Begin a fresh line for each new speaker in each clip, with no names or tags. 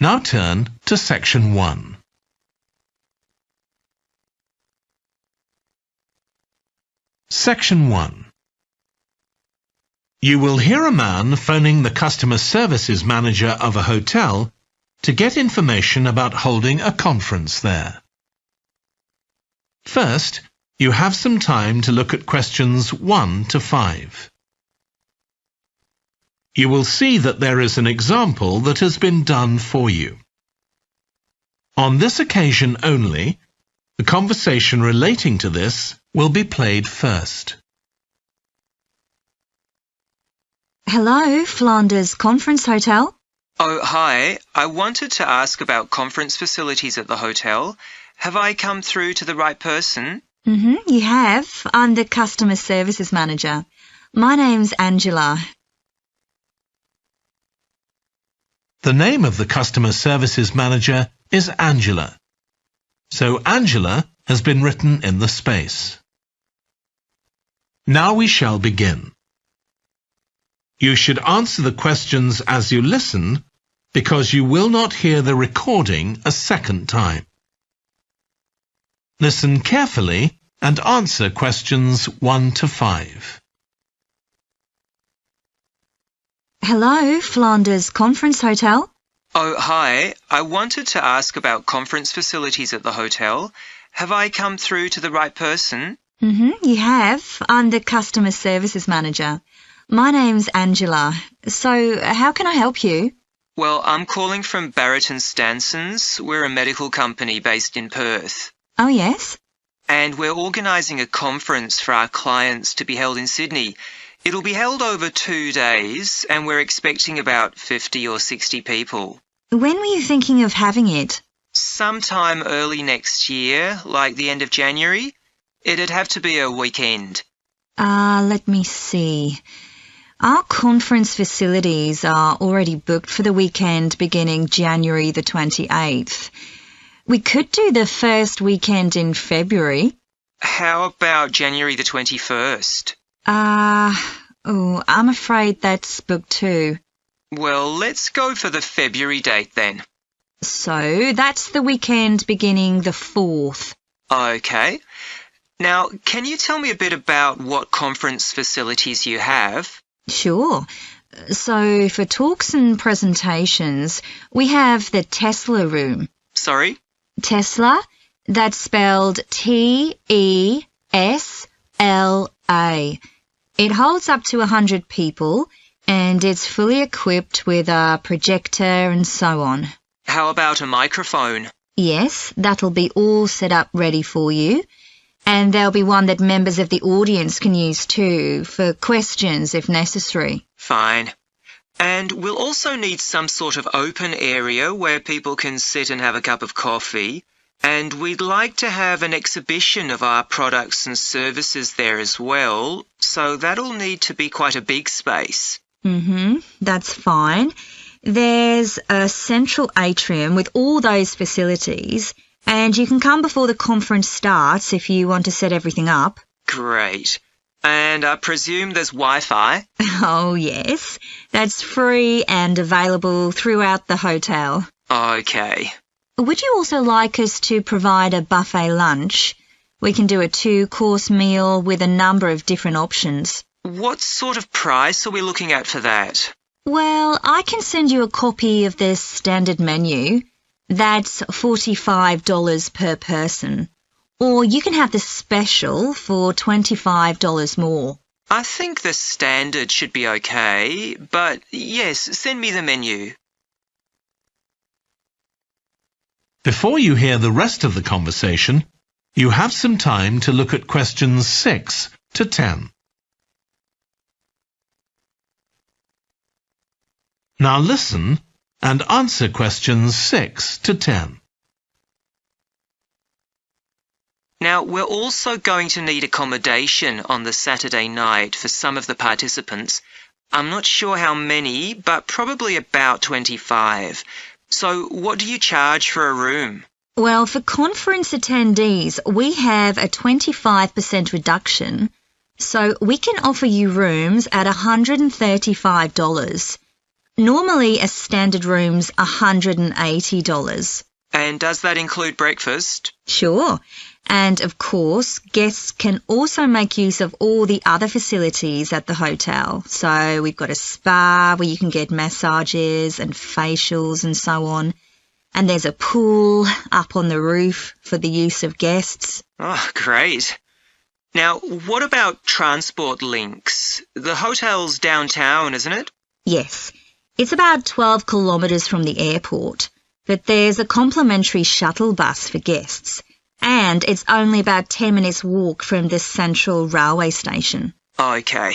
Now turn to Section 1. Section 1. You will hear a man phoning the customer services manager of a hotel to get information about holding a conference there. First, you have some time to look at questions 1 to 5. You will see that there is an example that has been done for you. On this occasion only, the conversation relating to this will be played first.
Hello, Flanders Conference Hotel.
Oh, hi. I wanted to ask about conference facilities at the hotel. Have I come through to the right person?
You have. I'm the customer services manager. My name's Angela.
The name of the customer services manager is Angela. So Angela has been written in the space. Now we shall begin. You should answer the questions as you listen because you will not hear the recording a second time. Listen carefully and answer questions 1 to 5.
Hello, Flanders Conference Hotel.
Oh, hi. I wanted to ask about conference facilities at the hotel. Have I come through to the right person?
You have. I'm the customer services manager. My name's Angela. So, how can I help you?
Well, I'm calling from Barrett & Stanson's. We're a medical company based in Perth.
Oh, yes?
And we're organising a conference for our clients to be held in Sydney. It'll be held over 2 days, and we're expecting about 50 or 60 people.
When were you thinking of having it?
Sometime early next year, like the end of January. It'd have to be a weekend.
Let me see. Our conference facilities are already booked for the weekend beginning January the 28th. We could do the first weekend in February.
How about January the 21st?
I'm afraid that's booked too.
Well, let's go for the February date then.
So, that's the weekend beginning the 4th.
Okay. Now, can you tell me a bit about what conference facilities you have?
Sure. So, for talks and presentations, we have the Tesla room.
Sorry?
Tesla, that's spelled T-E-S-L-A. It holds up to 100 people, and it's fully equipped with a projector and so on.
How about a microphone?
Yes, that'll be all set up ready for you. And there'll be one that members of the audience can use too, for questions if necessary.
Fine. And we'll also need some sort of open area where people can sit and have a cup of coffee. And we'd like to have an exhibition of our products and services there as well, so that'll need to be quite a big space.
That's fine. There's a central atrium with all those facilities, and you can come before the conference starts if you want to set everything up.
Great. And I presume there's Wi-Fi?
Oh, yes. That's free and available throughout the hotel.
Okay.
Would you also like us to provide a buffet lunch? We can do a 2-course meal with a number of different options.
What sort of price are we looking at for that?
Well, I can send you a copy of the standard menu. That's $45 per person. Or you can have the special for $25 more.
I think the standard should be okay, but yes, send me the menu.
Before you hear the rest of the conversation, you have some time to look at questions 6 to 10. Now listen and answer questions 6 to 10.
Now, we're also going to need accommodation on the Saturday night for some of the participants. I'm not sure how many, but probably about 25. So what do you charge for a room?
Well, for conference attendees, we have a 25% reduction, so we can offer you rooms at $135. Normally, a standard room's $180.
And does that include breakfast?
Sure. And of course, guests can also make use of all the other facilities at the hotel. So we've got a spa where you can get massages and facials and so on. And there's a pool up on the roof for the use of guests.
Oh, great. Now, what about transport links? The hotel's downtown, isn't it?
Yes. It's about 12 kilometres from the airport. But there's a complimentary shuttle bus for guests. And it's only about 10 minutes walk from the central railway station.
Okay.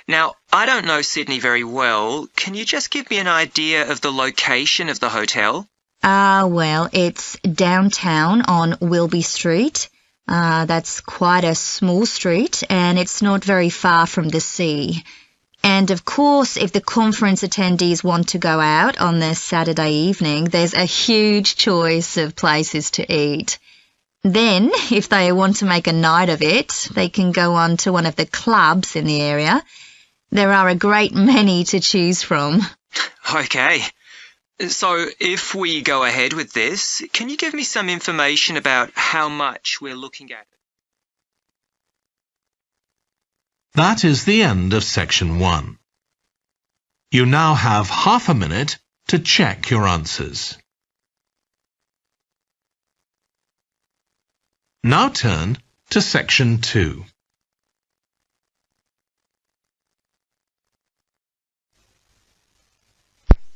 Now, I don't know Sydney very well. Can you just give me an idea of the location of the hotel?
Well, it's downtown on Wilby Street. That's quite a small street and it's not very far from the sea. And of course, if the conference attendees want to go out on their Saturday evening, there's a huge choice of places to eat. Then, if they want to make a night of it, they can go on to one of the clubs in the area. There are a great many to choose from.
Okay. So, if we go ahead with this, can you give me some information about how much we're looking at?
That is the end of section 1. You now have half a minute to check your answers. Now turn to section 2.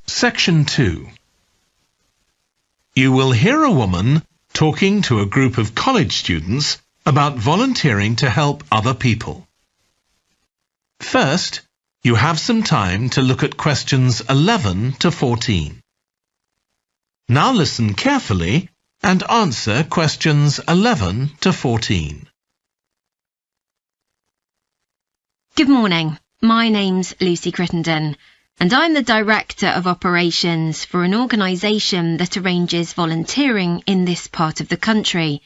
Section 2. You will hear a woman talking to a group of college students about volunteering to help other people. First, you have some time to look at questions 11 to 14. Now listen carefully and answer questions 11 to 14.
Good morning. My name's Lucy Crittenden, and I'm the Director of Operations for an organisation that arranges volunteering in this part of the country.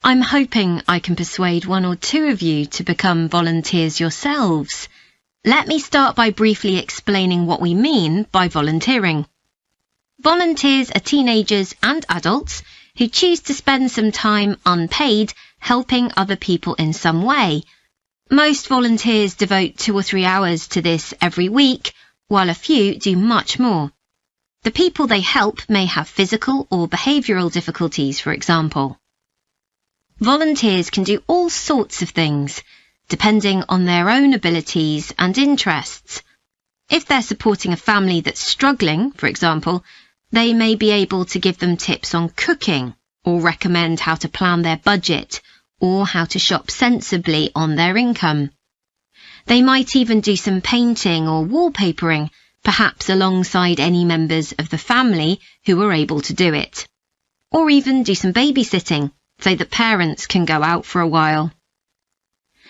I'm hoping I can persuade one or two of you to become volunteers yourselves. Let me start by briefly explaining what we mean by volunteering. Volunteers are teenagers and adults who choose to spend some time unpaid helping other people in some way. Most volunteers devote 2 or 3 hours to this every week, while a few do much more. The people they help may have physical or behavioural difficulties, for example. Volunteers can do all sorts of things, depending on their own abilities and interests. If they're supporting a family that's struggling, for example, they may be able to give them tips on cooking, or recommend how to plan their budget, or how to shop sensibly on their income. They might even do some painting or wallpapering, perhaps alongside any members of the family who are able to do it. Or even do some babysitting, so that parents can go out for a while.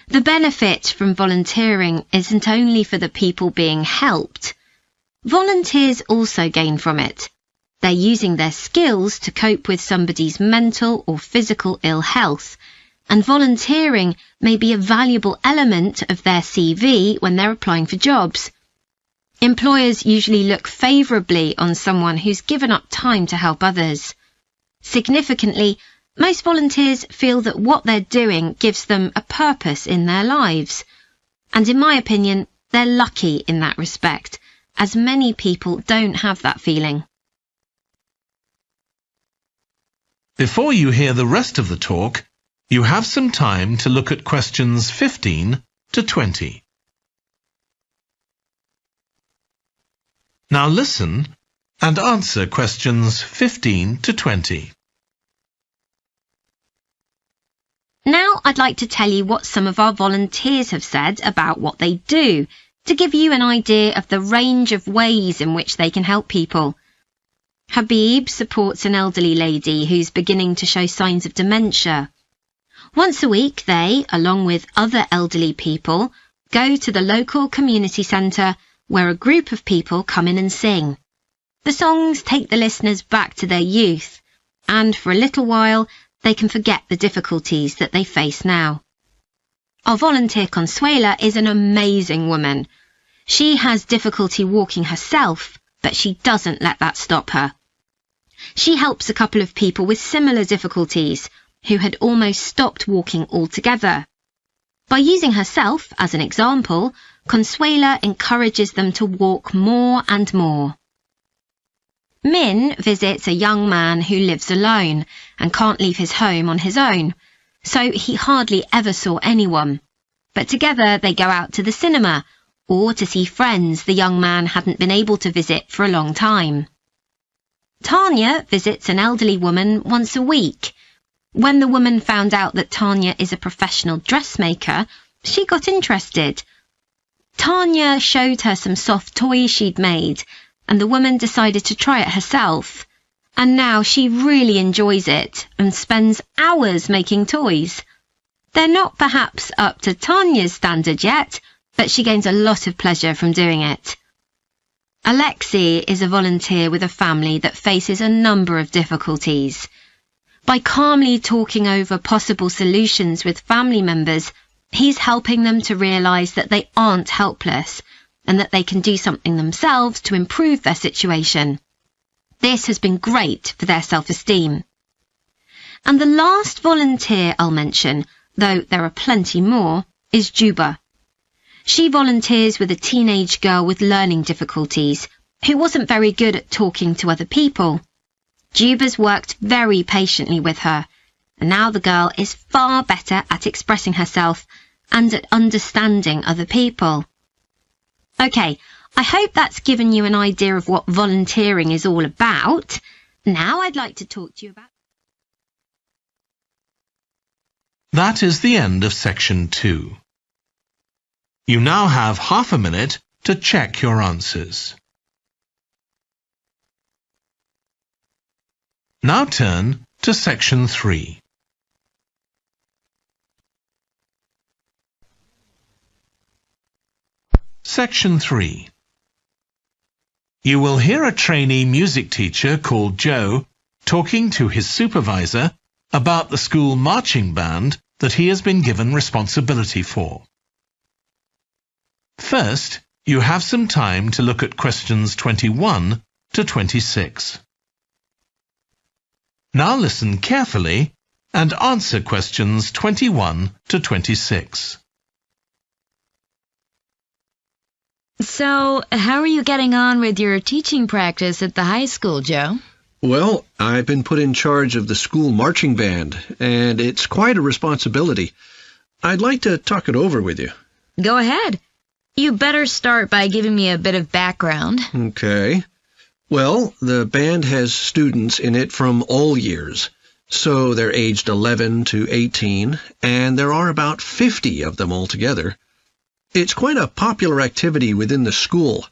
The benefit from volunteering isn't only for the people being helped. Volunteers also gain from it. They're using their skills to cope with somebody's mental or physical ill health, and volunteering may be a valuable element of their CV when they're applying for jobs. Employers usually look favourably on someone who's given up time to help others. Significantly, most volunteers feel that what they're doing gives them a purpose in their lives. And in my opinion, they're lucky in that respect, as many people don't have that feeling.
Before you hear the rest of the talk, you have some time to look at questions 15 to 20. Now listen and answer questions 15 to 20.
Now I'd like to tell you what some of our volunteers have said about what they do, to give you an idea of the range of ways in which they can help people. Habib supports an elderly lady who's beginning to show signs of dementia. Once a week they, along with other elderly people, go to the local community centre where a group of people come in and sing. The songs take the listeners back to their youth, and for a little while they can forget the difficulties that they face now. Our volunteer Consuela is an amazing woman. She has difficulty walking herself, but she doesn't let that stop her. She helps a couple of people with similar difficulties who had almost stopped walking altogether. By using herself as an example, Consuela encourages them to walk more and more. Min visits a young man who lives alone and can't leave his home on his own, so he hardly ever saw anyone. But together they go out to the cinema or to see friends the young man hadn't been able to visit for a long time. Tanya visits an elderly woman once a week. When the woman found out that Tanya is a professional dressmaker, she got interested. Tanya showed her some soft toys she'd made, and the woman decided to try it herself. And now she really enjoys it and spends hours making toys. They're not perhaps up to Tanya's standard yet, but she gains a lot of pleasure from doing it. Alexei is a volunteer with a family that faces a number of difficulties. By calmly talking over possible solutions with family members, he's helping them to realise that they aren't helpless and that they can do something themselves to improve their situation. This has been great for their self-esteem. And the last volunteer I'll mention, though there are plenty more, is Juba. She volunteers with a teenage girl with learning difficulties who wasn't very good at talking to other people. Juba's worked very patiently with her, and now the girl is far better at expressing herself and at understanding other people. Okay, I hope that's given you an idea of what volunteering is all about. Now I'd like to talk to you about...
That is the end of section 2. You now have half a minute to check your answers. Now turn to section 3. Section 3. You will hear a trainee music teacher called Joe talking to his supervisor about the school marching band that he has been given responsibility for. First, you have some time to look at questions 21 to 26. Now listen carefully and answer questions 21 to 26.
So, how are you getting on with your teaching practice at the high school, Joe?
Well, I've been put in charge of the school marching band, and it's quite a responsibility. I'd like to talk it over with you.
Go ahead. You better start by giving me a bit of background.
Okay. Well, the band has students in it from all years. So they're aged 11 to 18, and there are about 50 of them altogether. It's quite a popular activity within the school.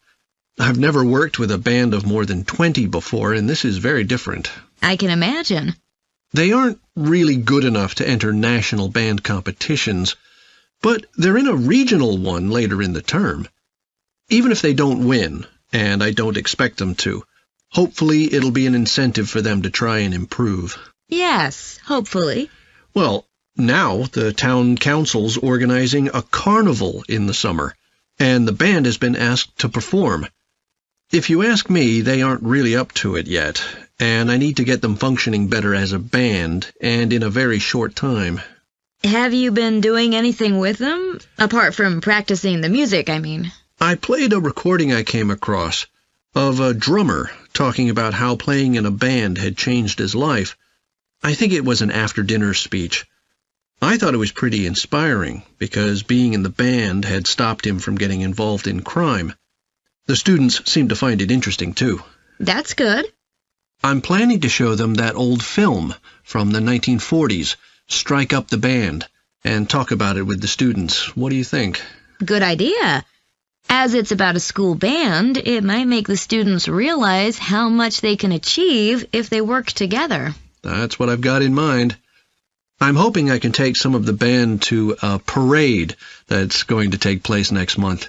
I've never worked with a band of more than 20 before, and this is very different.
I can imagine.
They aren't really good enough to enter national band competitions, but they're in a regional one later in the term. Even if they don't win, and I don't expect them to, hopefully it'll be an incentive for them to try and improve.
Yes, hopefully.
Well, now the town council's organizing a carnival in the summer, and the band has been asked to perform. If you ask me, they aren't really up to it yet, and I need to get them functioning better as a band, and in a very short time.
Have you been doing anything with them? Apart from practicing the music, I mean.
I played a recording I came across of a drummer talking about how playing in a band had changed his life. I think it was an after-dinner speech. I thought it was pretty inspiring, because being in the band had stopped him from getting involved in crime. The students seemed to find it interesting, too.
That's good.
I'm planning to show them that old film from the 1940s, Strike Up the Band, and talk about it with the students. What do you think?
Good idea. As it's about a school band, it might make the students realize how much they can achieve if they work together.
That's what I've got in mind. I'm hoping I can take some of the band to a parade that's going to take place next month.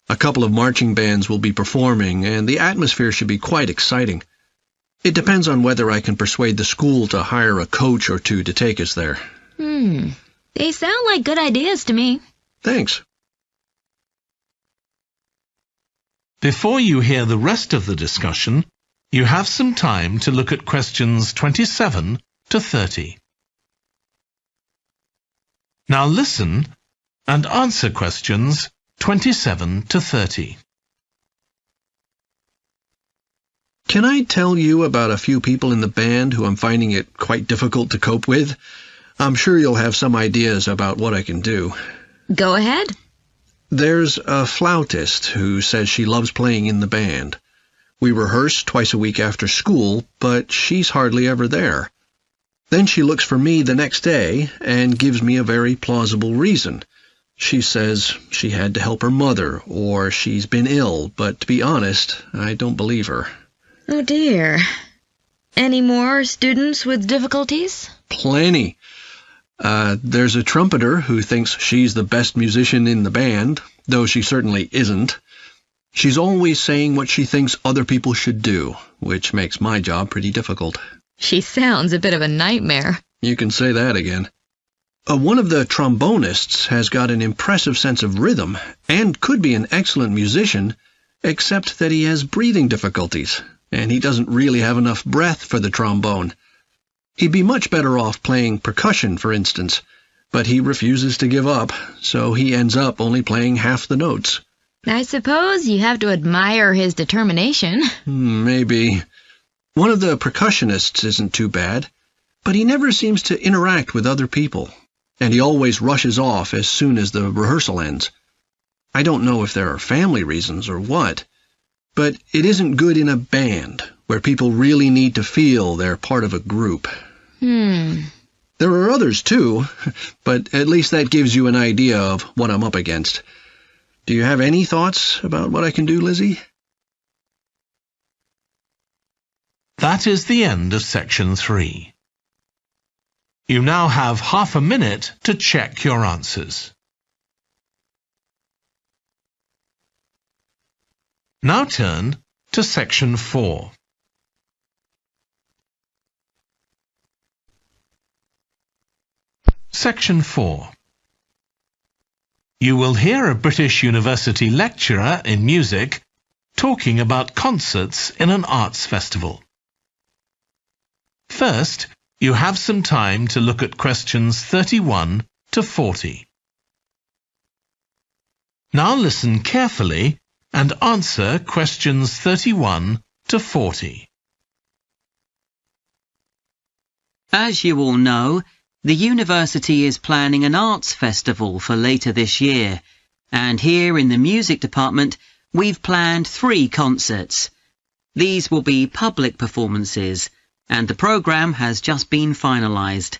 A couple of marching bands will be performing, and the atmosphere should be quite exciting. It depends on whether I can persuade the school to hire a coach or two to take us there.
They sound like good ideas to me.
Thanks.
Before you hear the rest of the discussion, you have some time to look at questions 27 to 30. Now listen and answer questions 27 to 30.
Can I tell you about a few people in the band who I'm finding it quite difficult to cope with? I'm sure you'll have some ideas about what I can do.
Go ahead.
There's a flautist who says she loves playing in the band. We rehearse twice a week after school, but she's hardly ever there. Then she looks for me the next day and gives me a very plausible reason. She says she had to help her mother, or she's been ill, but to be honest, I don't believe her.
Oh dear. Any more students with difficulties?
Plenty. There's a trumpeter who thinks she's the best musician in the band, though she certainly isn't. She's always saying what she thinks other people should do, which makes my job pretty difficult.
She sounds a bit of a nightmare.
You can say that again. One of the trombonists has got an impressive sense of rhythm and could be an excellent musician, except that he has breathing difficulties, and he doesn't really have enough breath for the trombone. He'd be much better off playing percussion, for instance, but he refuses to give up, so he ends up only playing half the notes.
I suppose you have to admire his determination.
Maybe. One of the percussionists isn't too bad, but he never seems to interact with other people, and he always rushes off as soon as the rehearsal ends. I don't know if there are family reasons or what, but it isn't good in a band, where people really need to feel they're part of a group. There are others too, but at least that gives you an idea of what I'm up against. Do you have any thoughts about what I can do, Lizzie?
That is the end of section 3. You now have half a minute to check your answers. Now turn to section 4. Section 4. You will hear a British University lecturer in music talking about concerts in an arts festival. First, you have some time to look at questions 31 to 40. Now listen carefully and answer questions 31 to 40.
As you all know, the university is planning an arts festival for later this year, and here in the music department we've planned 3 concerts. These will be public performances, and the programme has just been finalised.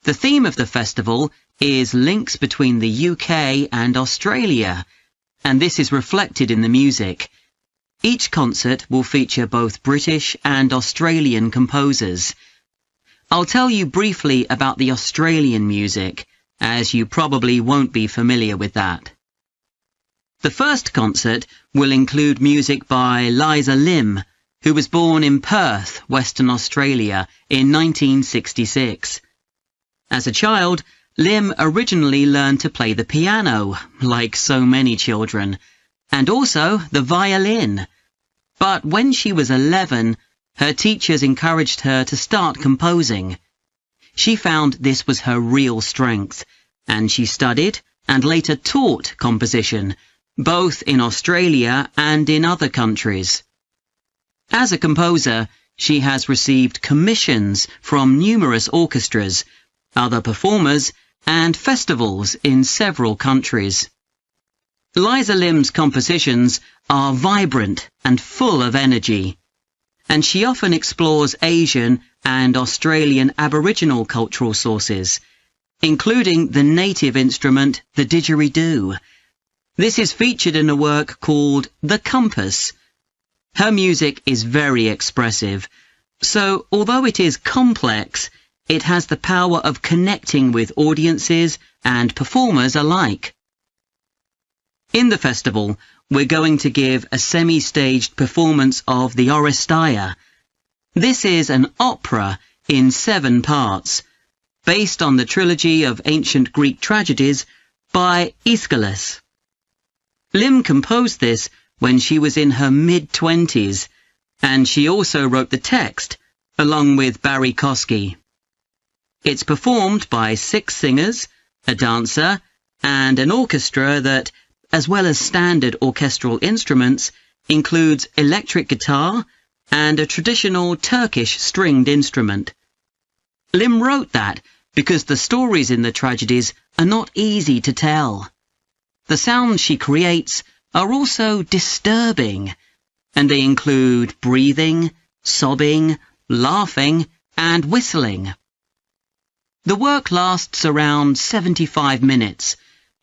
The theme of the festival is links between the UK and Australia, and this is reflected in the music. Each concert will feature both British and Australian composers. I'll tell you briefly about the Australian music, as you probably won't be familiar with that. The first concert will include music by Liza Lim, who was born in Perth, Western Australia, in 1966. As a child, Lim originally learned to play the piano, like so many children, and also the violin. But when she was 11, her teachers encouraged her to start composing. She found this was her real strength, and she studied and later taught composition, both in Australia and in other countries. As a composer, she has received commissions from numerous orchestras, other performers, and festivals in several countries. Liza Lim's compositions are vibrant and full of energy, and she often explores Asian and Australian Aboriginal cultural sources, including the native instrument, the didgeridoo. This is featured in a work called The Compass. Her music is very expressive, so although it is complex, it has the power of connecting with audiences and performers alike. In the festival, we're going to give a semi-staged performance of the Oresteia. This is an opera in 7 parts, based on the trilogy of ancient Greek tragedies by Aeschylus. Lim composed this when she was in her mid-20s, and she also wrote the text, along with Barry Kosky. It's performed by 6 singers, a dancer, and an orchestra that, as well as standard orchestral instruments, includes electric guitar and a traditional Turkish stringed instrument. Lim wrote that because the stories in the tragedies are not easy to tell. The sounds she creates are also disturbing, and they include breathing, sobbing, laughing, and whistling. The work lasts around 75 minutes,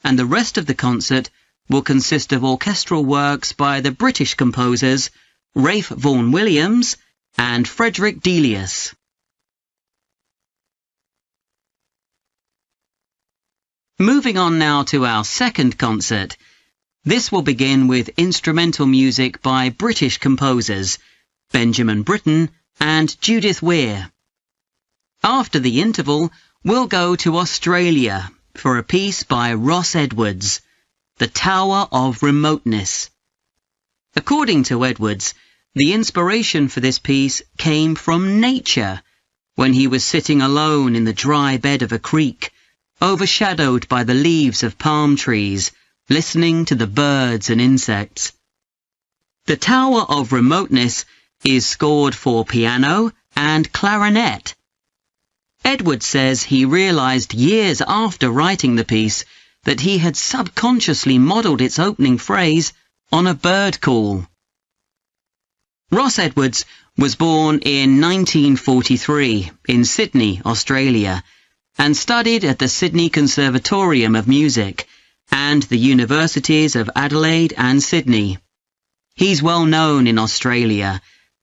and the rest of the concert will consist of orchestral works by the British composers Ralph Vaughan Williams and Frederick Delius. Moving on now to our second concert. This will begin with instrumental music by British composers Benjamin Britten and Judith Weir. After the interval, we'll go to Australia for a piece by Ross Edwards, The Tower of Remoteness. According to Edwards, the inspiration for this piece came from nature, when he was sitting alone in the dry bed of a creek, overshadowed by the leaves of palm trees, listening to the birds and insects. The Tower of Remoteness is scored for piano and clarinet. Edwards says he realized years after writing the piece that he had subconsciously modelled its opening phrase on a bird call. Ross Edwards was born in 1943 in Sydney, Australia, and studied at the Sydney Conservatorium of Music and the Universities of Adelaide and Sydney. He's well known in Australia,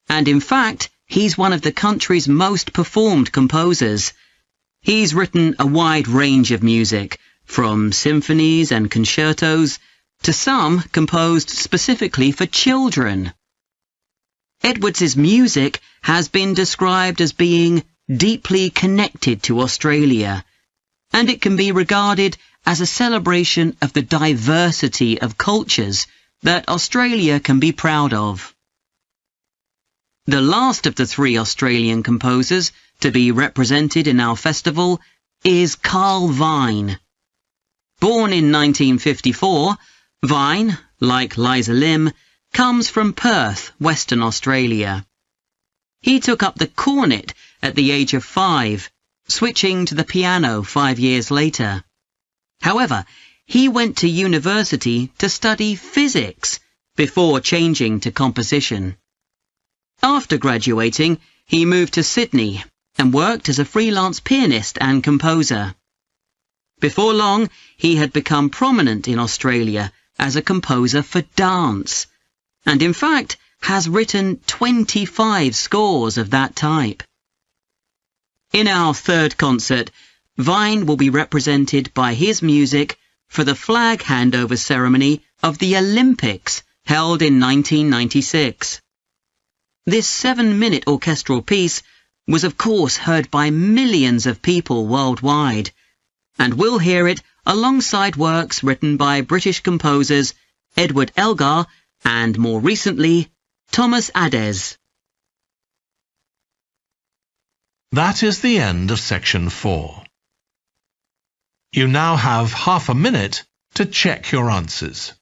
and in fact, he's one of the country's most performed composers. He's written a wide range of music, from symphonies and concertos to some composed specifically for children. Edwards's music has been described as being deeply connected to Australia, and it can be regarded as a celebration of the diversity of cultures that Australia can be proud of. The last of the 3 Australian composers to be represented in our festival is Carl Vine. Born in 1954, Vine, like Liza Lim, comes from Perth, Western Australia. He took up the cornet at the age of 5, switching to the piano 5 years later. However, he went to university to study physics before changing to composition. After graduating, he moved to Sydney and worked as a freelance pianist and composer. Before long, he had become prominent in Australia as a composer for dance, and in fact has written 25 scores of that type. In our third concert, Vine will be represented by his music for the flag handover ceremony of the Olympics held in 1996. This 7-minute orchestral piece was of course heard by millions of people worldwide, and we'll hear it alongside works written by British composers Edward Elgar and, more recently, Thomas Adès.
That is the end of section 4. You now have half a minute to check your answers.